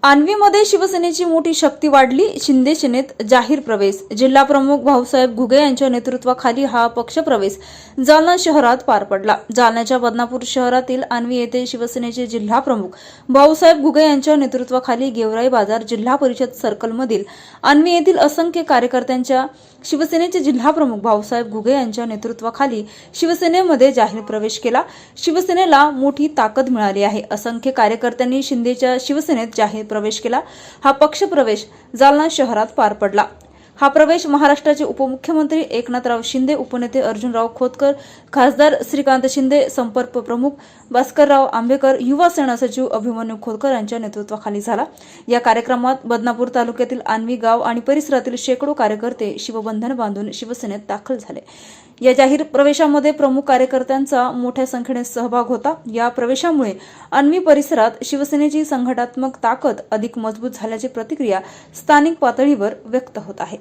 आण्वीमध्ये शिवसेनेची मोठी शक्ती वाढली. शिंदे सेनेत जाहीर प्रवेश. जिल्हा प्रमुख भाऊसाहेब घुगे यांच्या नेतृत्वाखाली हा पक्षप्रवेश जालना शहरात पार पडला. जालन्याच्या बदनापूर शहरातील आण्वी येथे शिवसेनेचे जिल्हा प्रमुख भाऊसाहेब घुगे यांच्या नेतृत्वाखाली गेवराई बाजार जिल्हा परिषद सर्कलमधील आण्वी येथील असंख्य कार्यकर्त्यांच्या शिवसेनेचे जिल्हा प्रमुख भाऊसाहेब घुगे यांच्या नेतृत्वाखाली शिवसेनेमध्ये जाहीर प्रवेश केला. शिवसेनेला मोठी ताकद मिळाली आहे. असंख्य कार्यकर्त्यांनी शिंदेच्या शिवसेनेत जाहीर प्रवेश केला. हा पक्षप्रवेश जालना शहरात पार पडला. हा प्रवेश महाराष्ट्राचे उपमुख्यमंत्री एकनाथराव शिंदे, उपनेते अर्जुनराव खोतकर, खासदार श्रीकांत शिंदे, संपर्क प्रमुख भास्करराव आंबेकर, युवा सेना सचिव अभिमन्यू खोतकर यांच्या नेतृत्वाखाली झाला. या कार्यक्रमात बदनापूर तालुक्यातील आण्वी गाव आणि परिसरातील शेकडो कार्यकर्ते शिवबंधन बांधून शिवसेनेत दाखल झाले. या जाहीर प्रवेशामध्ये प्रमुख कार्यकर्त्यांचा मोठ्या संख्येने सहभाग होता. या प्रवेशामुळे आण्वी परिसरात शिवसेनेची संघटनात्मक ताकद अधिक मजबूत झाल्याची प्रतिक्रिया स्थानिक पातळीवर व्यक्त होत आहे.